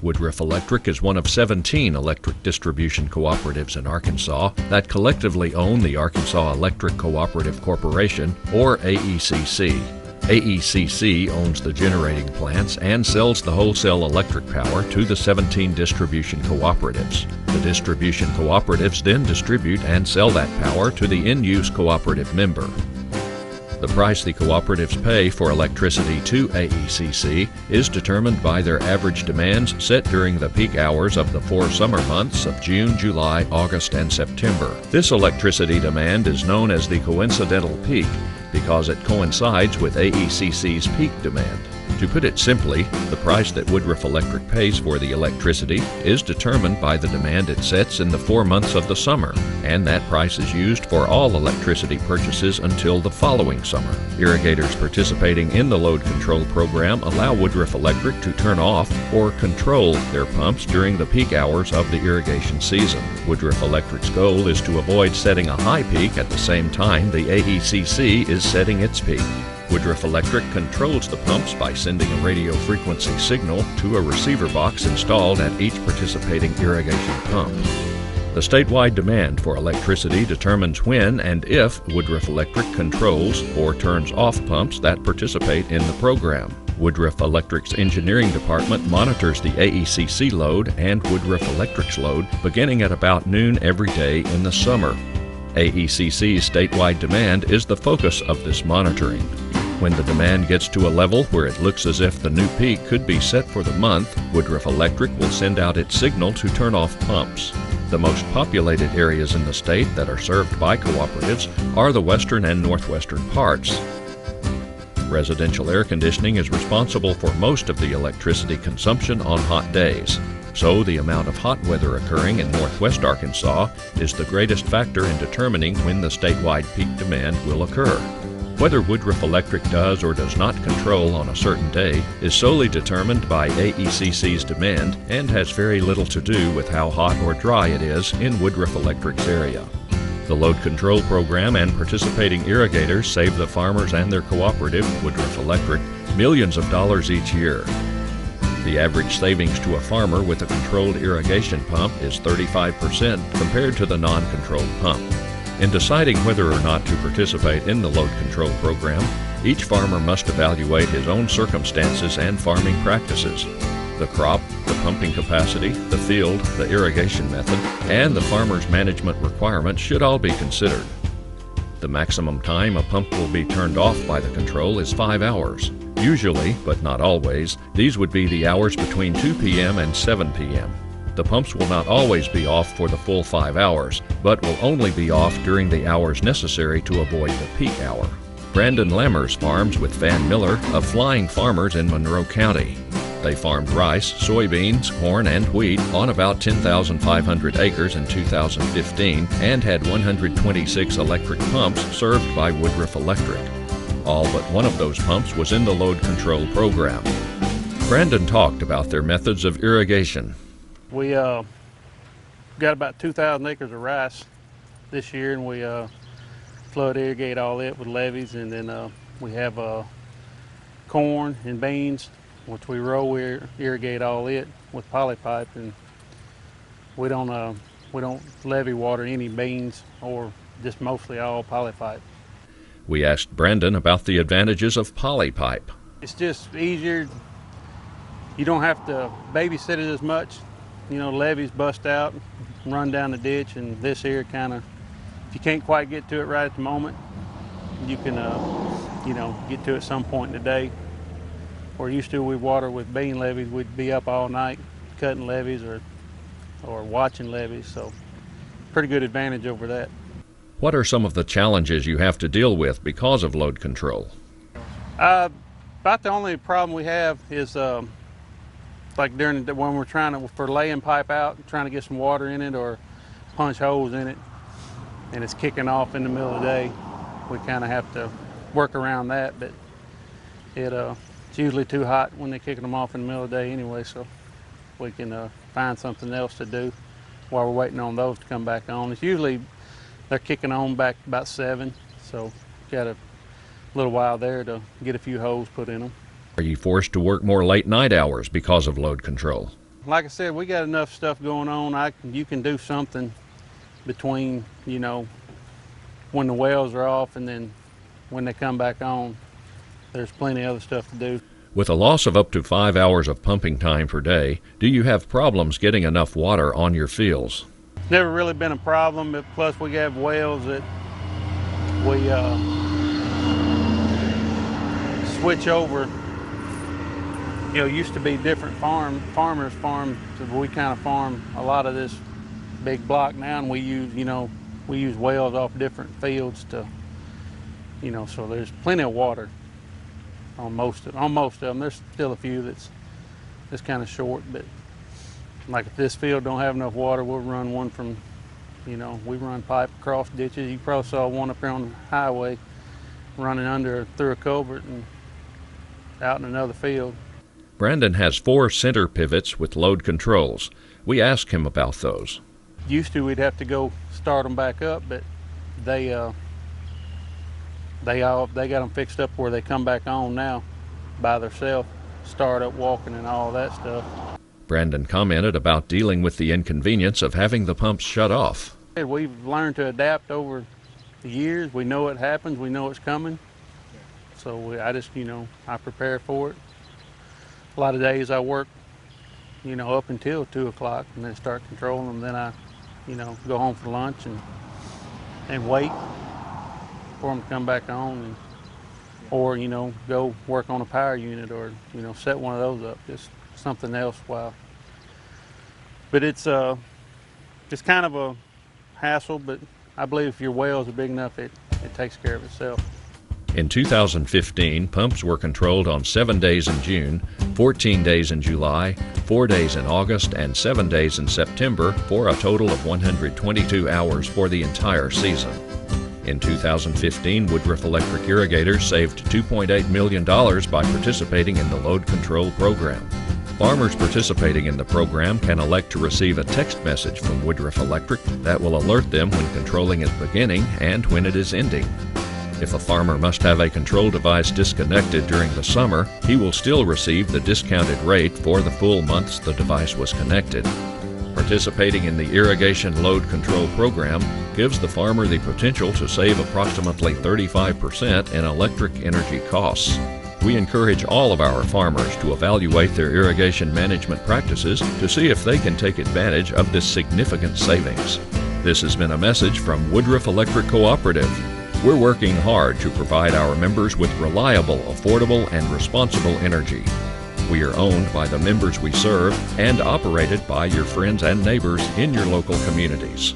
Woodruff Electric is one of 17 electric distribution cooperatives in Arkansas that collectively own the Arkansas Electric Cooperative Corporation, or AECC. AECC owns the generating plants and sells the wholesale electric power to the 17 distribution cooperatives. The distribution cooperatives then distribute and sell that power to the end-use cooperative member. The price the cooperatives pay for electricity to AECC is determined by their average demands set during the peak hours of the 4 summer months of June, July, August, and September. This electricity demand is known as the coincidental peak because it coincides with AECC's peak demand. To put it simply, the price that Woodruff Electric pays for the electricity is determined by the demand it sets in the 4 months of the summer, and that price is used for all electricity purchases until the following summer. Irrigators participating in the load control program allow Woodruff Electric to turn off or control their pumps during the peak hours of the irrigation season. Woodruff Electric's goal is to avoid setting a high peak at the same time the AECC is setting its peak. Woodruff Electric controls the pumps by sending a radio frequency signal to a receiver box installed at each participating irrigation pump. The statewide demand for electricity determines when and if Woodruff Electric controls or turns off pumps that participate in the program. Woodruff Electric's engineering department monitors the AECC load and Woodruff Electric's load beginning at about noon every day in the summer. AECC's statewide demand is the focus of this monitoring. When the demand gets to a level where it looks as if the new peak could be set for the month, Woodruff Electric will send out its signal to turn off pumps. The most populated areas in the state that are served by cooperatives are the western and northwestern parts. Residential air conditioning is responsible for most of the electricity consumption on hot days. So the amount of hot weather occurring in northwest Arkansas is the greatest factor in determining when the statewide peak demand will occur. Whether Woodruff Electric does or does not control on a certain day is solely determined by AECC's demand and has very little to do with how hot or dry it is in Woodruff Electric's area. The load control program and participating irrigators save the farmers and their cooperative, Woodruff Electric, millions of dollars each year. The average savings to a farmer with a controlled irrigation pump is 35% compared to the non-controlled pump. In deciding whether or not to participate in the load control program, each farmer must evaluate his own circumstances and farming practices. The crop, the pumping capacity, the field, the irrigation method, and the farmer's management requirements should all be considered. The maximum time a pump will be turned off by the control is 5 hours. Usually, but not always, these would be the hours between 2 p.m. and 7 p.m. The pumps will not always be off for the full 5 hours, but will only be off during the hours necessary to avoid the peak hour. Brandon Lammers farms with Van Miller of Flying Farmers in Monroe County. They farmed rice, soybeans, corn, and wheat on about 10,500 acres in 2015 and had 126 electric pumps served by Woodruff Electric. All but one of those pumps was in the load control program. Brandon talked about their methods of irrigation. We got about 2,000 acres of rice this year, and we flood irrigate all it with levees, and then we have corn and beans, which we row irrigate all it with poly pipe, and we don't levee water any beans, or just mostly all poly pipe. We asked Brandon about the advantages of poly pipe. It's just easier. You don't have to babysit it as much. You know, levees bust out, run down the ditch, and this here kind of, if you can't quite get to it right at the moment, you can, get to it some point in the day. Where used to we water with bean levees, we'd be up all night cutting levees or watching levees, so pretty good advantage over that. What are some of the challenges you have to deal with because of load control? About the only problem we have is like during the, when we're for laying pipe out, trying to get some water in it or punch holes in it, and it's kicking off in the middle of the day. We kind of have to work around that, but it's usually too hot when they're kicking them off in the middle of the day anyway, so we can find something else to do while we're waiting on those to come back on. It's usually they're kicking on back about 7, so got a little while there to get a few holes put in them. Are you forced to work more late night hours because of load control? like I said, we got enough stuff going on. You can do something between, you know, when the wells are off and then when they come back on. There's plenty of other stuff to do. With a loss of up to 5 hours of pumping time per day, do you have problems getting enough water on your fields? Never really been a problem, but plus we have wells that we switch over. You know, used to be different farmers farm, so we kind of farm a lot of this big block now, and we use, you know, we use wells off different fields to, you know, so there's plenty of water on most of them. There's still a few that's kind of short, but like if this field don't have enough water, we'll run one from, you know, we run pipe across ditches. You probably saw one up here on the highway running through a culvert and out in another field. Brandon has 4 center pivots with load controls. We asked him about those. Used to, we'd have to go start them back up, but they got them fixed up where they come back on now by themselves, start up walking and all that stuff. Brandon commented about dealing with the inconvenience of having the pumps shut off. We've learned to adapt over the years. We know it happens, we know it's coming. So I just, you know, I prepare for it. A lot of days I work, you know, up until 2 o'clock and then start controlling them. Then I, you know, go home for lunch and wait for them to come back on, or, you know, go work on a power unit, or, you know, set one of those up, just something else while. But it's kind of a hassle, but I believe if your wells are big enough, it takes care of itself. In 2015, pumps were controlled on 7 days in June, 14 days in July, 4 days in August, and 7 days in September, for a total of 122 hours for the entire season. In 2015, Woodruff Electric Irrigators saved $2.8 million by participating in the load control program. Farmers participating in the program can elect to receive a text message from Woodruff Electric that will alert them when controlling is beginning and when it is ending. If a farmer must have a control device disconnected during the summer, he will still receive the discounted rate for the full months the device was connected. Participating in the irrigation load control program gives the farmer the potential to save approximately 35% in electric energy costs. We encourage all of our farmers to evaluate their irrigation management practices to see if they can take advantage of this significant savings. This has been a message from Woodruff Electric Cooperative. We're working hard to provide our members with reliable, affordable, and responsible energy. We are owned by the members we serve and operated by your friends and neighbors in your local communities.